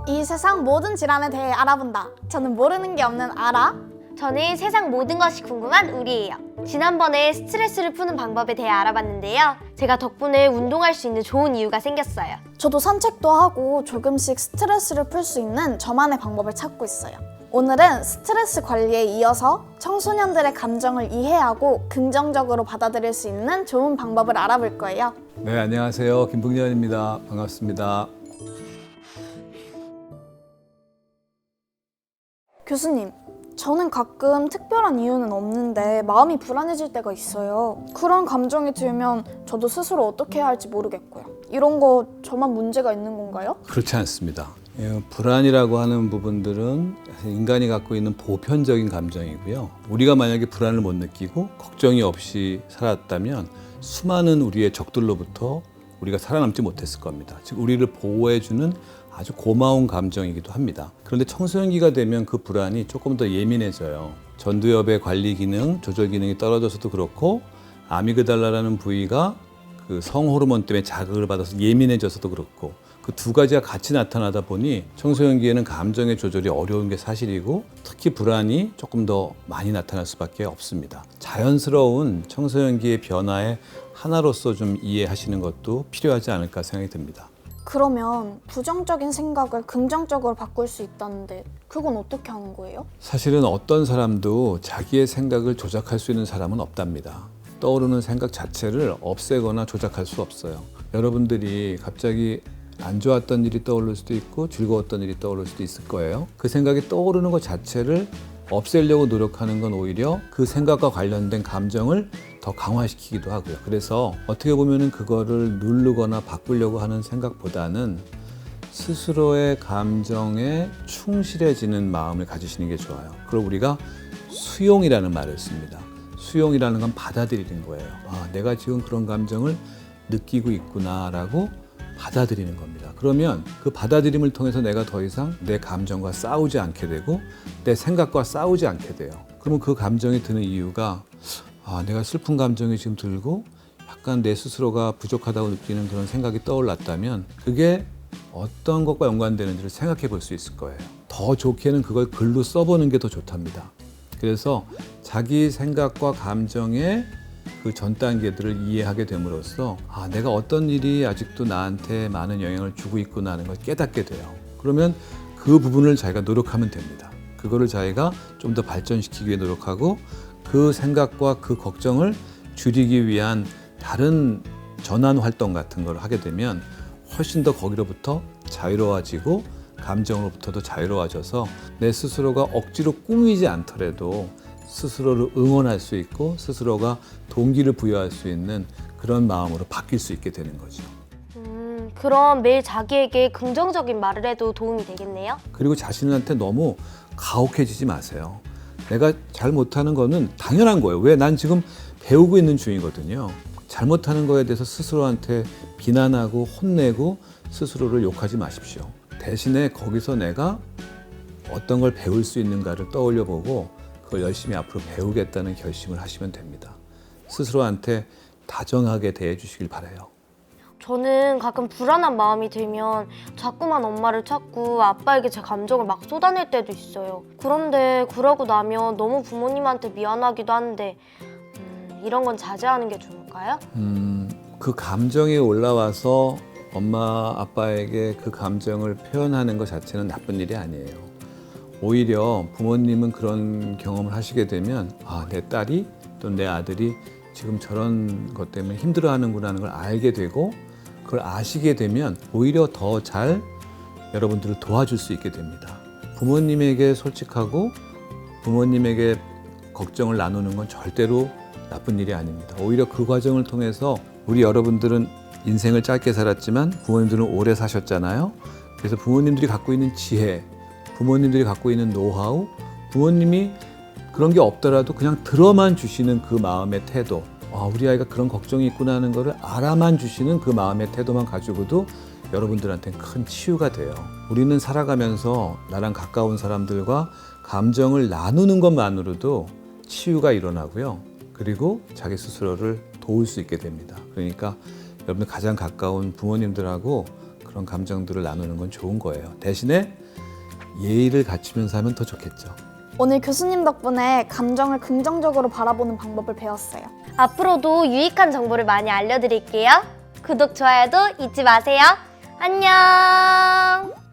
이 세상 모든 질환에 대해 알아본다. 저는 모르는 게 없는 아라. 저는 세상 모든 것이 궁금한 우리예요. 지난번에 스트레스를 푸는 방법에 대해 알아봤는데요. 제가 덕분에 운동할 수 있는 좋은 이유가 생겼어요. 저도 산책도 하고 조금씩 스트레스를 풀 수 있는 저만의 방법을 찾고 있어요. 오늘은 스트레스 관리에 이어서 청소년들의 감정을 이해하고 긍정적으로 받아들일 수 있는 좋은 방법을 알아볼 거예요. 네, 안녕하세요. 김풍년입니다. 반갑습니다. 교수님, 저는 가끔 특별한 이유는 없는데 마음이 불안해질 때가 있어요. 그런 감정이 들면 저도 스스로 어떻게 해야 할지 모르겠고요. 이런 거 저만 문제가 있는 건가요? 그렇지 않습니다. 불안이라고 하는 부분들은 인간이 갖고 있는 보편적인 감정이고요. 우리가 만약에 불안을 못 느끼고 걱정이 없이 살았다면 수많은 우리의 적들로부터 우리가 살아남지 못했을 겁니다. 즉 우리를 보호해주는 아주 고마운 감정이기도 합니다. 그런데 청소년기가 되면 그 불안이 조금 더 예민해져요. 전두엽의 관리 기능, 조절 기능이 떨어져서도 그렇고 아미그달라라는 부위가 그 성호르몬 때문에 자극을 받아서 예민해져서도 그렇고 그 두 가지가 같이 나타나다 보니 청소년기에는 감정의 조절이 어려운 게 사실이고 특히 불안이 조금 더 많이 나타날 수밖에 없습니다. 자연스러운 청소년기의 변화의 하나로서 좀 이해하시는 것도 필요하지 않을까 생각이 듭니다. 그러면 부정적인 생각을 긍정적으로 바꿀 수 있다는데 그건 어떻게 하는 거예요? 사실은 어떤 사람도 자기의 생각을 조작할 수 있는 사람은 없답니다. 떠오르는 생각 자체를 없애거나 조작할 수 없어요. 여러분들이 갑자기 안 좋았던 일이 떠오를 수도 있고 즐거웠던 일이 떠오를 수도 있을 거예요. 그 생각이 떠오르는 것 자체를 없애려고 노력하는 건 오히려 그 생각과 관련된 감정을 더 강화시키기도 하고요. 그래서 어떻게 보면은 그거를 누르거나 바꾸려고 하는 생각보다는 스스로의 감정에 충실해지는 마음을 가지시는 게 좋아요. 그걸 우리가 수용이라는 말을 씁니다. 수용이라는 건 받아들이는 거예요. 아, 내가 지금 그런 감정을 느끼고 있구나라고 받아들이는 겁니다. 그러면 그 받아들임을 통해서 내가 더 이상 내 감정과 싸우지 않게 되고 내 생각과 싸우지 않게 돼요. 그러면 그 감정이 드는 이유가 내가 슬픈 감정이 지금 들고 약간 내 스스로가 부족하다고 느끼는 그런 생각이 떠올랐다면 그게 어떤 것과 연관되는지를 생각해 볼 수 있을 거예요. 더 좋게는 그걸 글로 써보는 게 더 좋답니다. 그래서 자기 생각과 감정의 그 전 단계들을 이해하게 됨으로써 내가 어떤 일이 아직도 나한테 많은 영향을 주고 있구나 하는 걸 깨닫게 돼요. 그러면 그 부분을 자기가 노력하면 됩니다. 그거를 자기가 좀 더 발전시키기 위해 노력하고 그 생각과 그 걱정을 줄이기 위한 다른 전환 활동 같은 걸 하게 되면 훨씬 더 거기로부터 자유로워지고 감정으로부터도 자유로워져서 내 스스로가 억지로 꾸미지 않더라도 스스로를 응원할 수 있고 스스로가 동기를 부여할 수 있는 그런 마음으로 바뀔 수 있게 되는 거죠. 그럼 매일 자기에게 긍정적인 말을 해도 도움이 되겠네요? 그리고 자신한테 너무 가혹해지지 마세요. 내가 잘 못하는 거는 당연한 거예요. 왜? 난 지금 배우고 있는 중이거든요. 잘못하는 거에 대해서 스스로한테 비난하고 혼내고 스스로를 욕하지 마십시오. 대신에 거기서 내가 어떤 걸 배울 수 있는가를 떠올려 보고 그걸 열심히 앞으로 배우겠다는 결심을 하시면 됩니다. 스스로한테 다정하게 대해 주시길 바라요. 저는 가끔 불안한 마음이 들면 자꾸만 엄마를 찾고 아빠에게 제 감정을 막 쏟아낼 때도 있어요. 그런데 그러고 나면 너무 부모님한테 미안하기도 한데 이런 건 자제하는 게 좋을까요? 그 감정이 올라와서 엄마, 아빠에게 그 감정을 표현하는 것 자체는 나쁜 일이 아니에요. 오히려 부모님은 그런 경험을 하시게 되면 내 딸이 또 내 아들이 지금 저런 것 때문에 힘들어하는구나 하는 걸 알게 되고 그걸 아시게 되면 오히려 더 잘 여러분들을 도와줄 수 있게 됩니다. 부모님에게 솔직하고 부모님에게 걱정을 나누는 건 절대로 나쁜 일이 아닙니다. 오히려 그 과정을 통해서 우리 여러분들은 인생을 짧게 살았지만 부모님들은 오래 사셨잖아요. 그래서 부모님들이 갖고 있는 지혜, 부모님들이 갖고 있는 노하우, 부모님이 그런 게 없더라도 그냥 들어만 주시는 그 마음의 태도, 우리 아이가 그런 걱정이 있구나 하는 거를 알아만 주시는 그 마음의 태도만 가지고도 여러분들한테는 큰 치유가 돼요. 우리는 살아가면서 나랑 가까운 사람들과 감정을 나누는 것만으로도 치유가 일어나고요. 그리고 자기 스스로를 도울 수 있게 됩니다. 그러니까 여러분들 가장 가까운 부모님들하고 그런 감정들을 나누는 건 좋은 거예요. 대신에 예의를 갖추면서 하면 더 좋겠죠. 오늘 교수님 덕분에 감정을 긍정적으로 바라보는 방법을 배웠어요. 앞으로도 유익한 정보를 많이 알려드릴게요. 구독, 좋아요도 잊지 마세요. 안녕!